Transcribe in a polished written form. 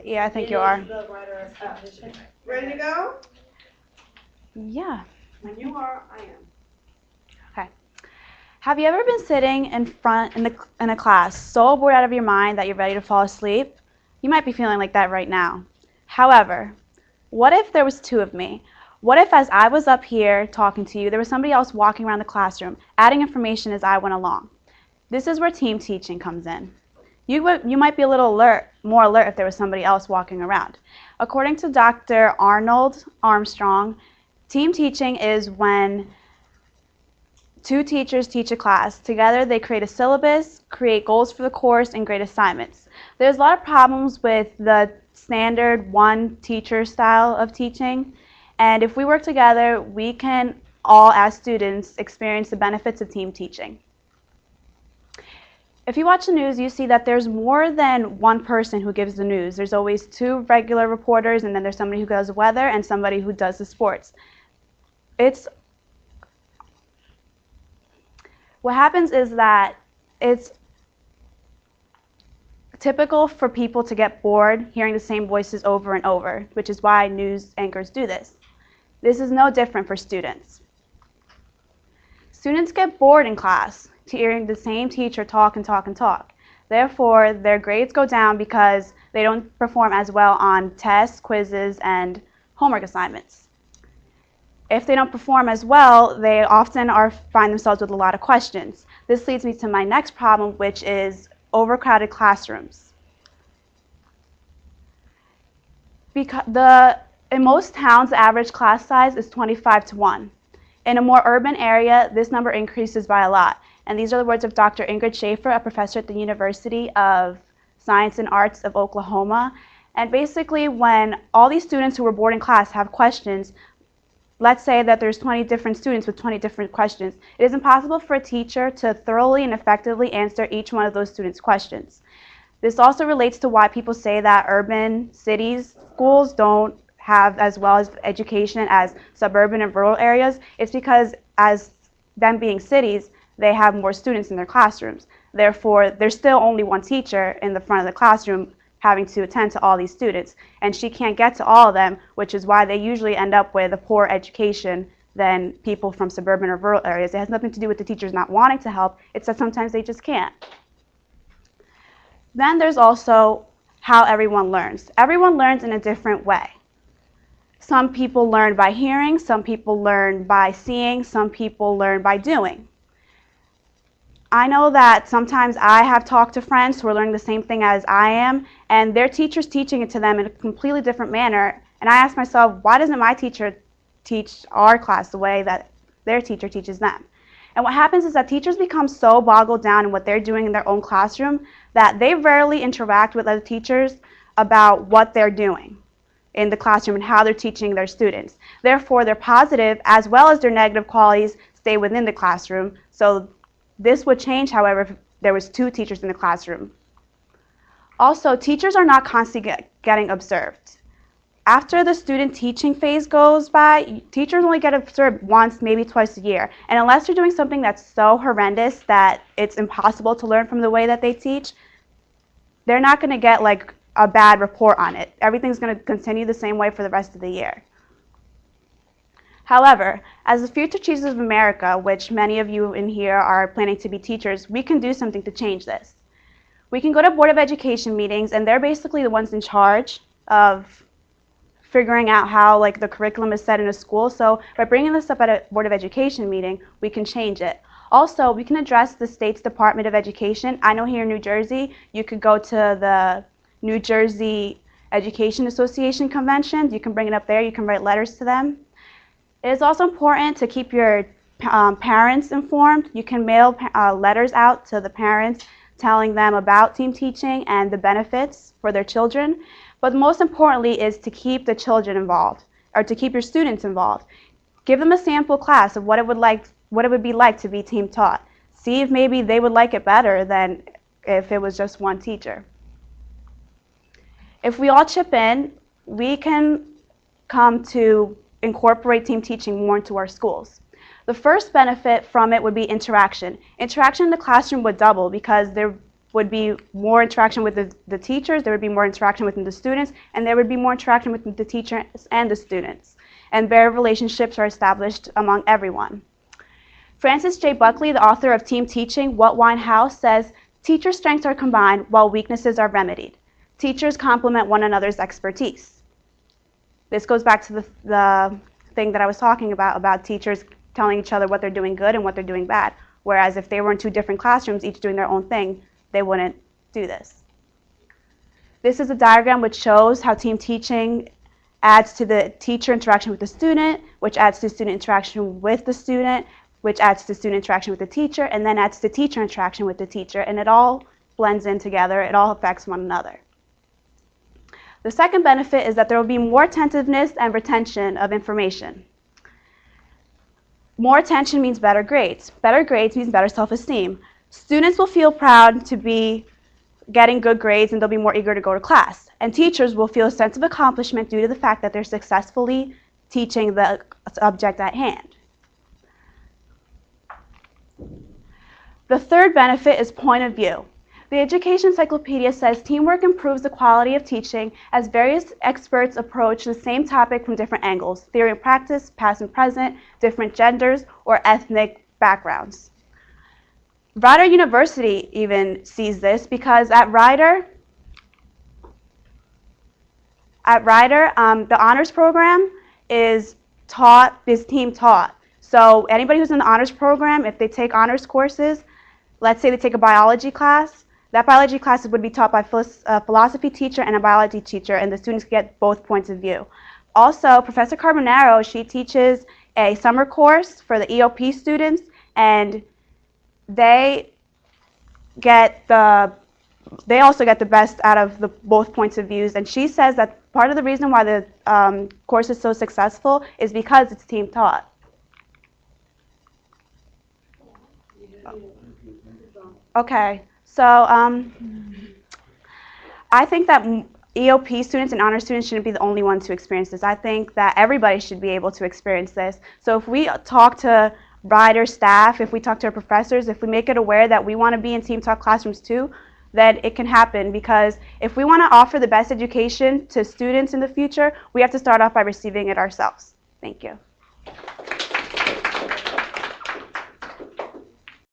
Yeah, I think you are. The writer of petition. Ready to go? Yeah. When you are, I am. Okay. Have you ever been sitting in front in a class so bored out of your mind that you're ready to fall asleep? You might be feeling like that right now. However, what if there was two of me? What if as I was up here talking to you, there was somebody else walking around the classroom, adding information as I went along? This is where team teaching comes in. You might be a little more alert if there was somebody else walking around. According to Dr. Arnold Armstrong, team teaching is when two teachers teach a class. Together they create a syllabus, create goals for the course, and grade assignments. There's a lot of problems with the standard one teacher style of teaching, and if we work together, we can all, as students, experience the benefits of team teaching. If you watch the news, you see that there's more than one person who gives the news. There's always two regular reporters, and then there's somebody who does the weather and somebody who does the sports. What happens is that it's typical for people to get bored hearing the same voices over and over, which is why news anchors do this. This is no different for students. Students get bored in class hearing the same teacher talk and talk and talk. Therefore, their grades go down because they don't perform as well on tests, quizzes, and homework assignments. If they don't perform as well, they often find themselves with a lot of questions. This leads me to my next problem, which is overcrowded classrooms. In most towns, the average class size is 25:1. In a more urban area, this number increases by a lot. And these are the words of Dr. Ingrid Schaefer, a professor at the University of Science and Arts of Oklahoma. And basically, when all these students who were bored in class have questions, let's say that there's 20 different students with 20 different questions, it is impossible for a teacher to thoroughly and effectively answer each one of those students' questions. This also relates to why people say that urban cities schools don't have as well as education as suburban and rural areas. It's because as them being cities, they have more students in their classrooms. Therefore, there's still only one teacher in the front of the classroom having to attend to all these students, and she can't get to all of them, which is why they usually end up with a poorer education than people from suburban or rural areas. It has nothing to do with the teachers not wanting to help, it's that sometimes they just can't. Then there's also how everyone learns. Everyone learns in a different way. Some people learn by hearing, some people learn by seeing, some people learn by doing. I know that sometimes I have talked to friends who are learning the same thing as I am, and their teacher's teaching it to them in a completely different manner. And I ask myself, why doesn't my teacher teach our class the way that their teacher teaches them? And what happens is that teachers become so boggled down in what they're doing in their own classroom that they rarely interact with other teachers about what they're doing in the classroom and how they're teaching their students. Therefore, their positive as well as their negative qualities stay within the classroom. So this would change, however, if there was two teachers in the classroom. Also, teachers are not constantly getting observed. After the student teaching phase goes by, teachers only get observed once, maybe twice a year. And unless they're doing something that's so horrendous that it's impossible to learn from the way that they teach, they're not going to get like a bad report on it. Everything's going to continue the same way for the rest of the year. However, as the future teachers of America, which many of you in here are planning to be teachers, we can do something to change this. We can go to Board of Education meetings, and they're basically the ones in charge of figuring out how like the curriculum is set in a school. So by bringing this up at a Board of Education meeting, we can change it. Also, we can address the state's Department of Education. I know here in New Jersey, you could go to the New Jersey Education Association conventions. You can bring it up there. You can write letters to them. It is also important to keep your parents informed. You can mail letters out to the parents telling them about team teaching and the benefits for their children. But most importantly is to keep the children involved, or to keep your students involved. Give them a sample class of what it would be like to be team taught. See if maybe they would like it better than if it was just one teacher. If we all chip in, we can come to incorporate team teaching more into our schools. The first benefit from it would be interaction. Interaction in the classroom would double because would be more interaction with the teachers, there would be more interaction with the students, and there would be more interaction with the teachers and the students. And better relationships are established among everyone. Francis J. Buckley, the author of Team Teaching, What, Why, and How, says, teacher strengths are combined while weaknesses are remedied. Teachers complement one another's expertise. This goes back to the thing that I was talking about teachers telling each other what they're doing good and what they're doing bad. Whereas if they were in two different classrooms, each doing their own thing, they wouldn't do this. This is a diagram which shows how team teaching adds to the teacher interaction with the student, which adds to student interaction with the student, which adds to student interaction with the teacher, and then adds to teacher interaction with the teacher, and it all blends in together. It all affects one another. The second benefit is that there will be more attentiveness and retention of information. More attention means better grades. Better grades means better self-esteem. Students will feel proud to be getting good grades and they'll be more eager to go to class. And teachers will feel a sense of accomplishment due to the fact that they're successfully teaching the subject at hand. The third benefit is point of view. The Education Encyclopedia says teamwork improves the quality of teaching as various experts approach the same topic from different angles, theory and practice, past and present, different genders, or ethnic backgrounds. Rider University even sees this because at Rider, the honors program is team taught. So anybody who's in the honors program, if they take honors courses, let's say they take a biology class, that biology class would be taught by a philosophy teacher and a biology teacher, and the students get both points of view. Also, Professor Carbonaro, she teaches a summer course for the EOP students, and they also get the best out of both points of views. And she says that part of the reason why the course is so successful is because it's team taught. Okay. So I think that EOP students and honor students shouldn't be the only ones to experience this. I think that everybody should be able to experience this. So if we talk to Rider staff, if we talk to our professors, if we make it aware that we want to be in team talk classrooms too, then it can happen, because if we want to offer the best education to students in the future, we have to start off by receiving it ourselves. Thank you.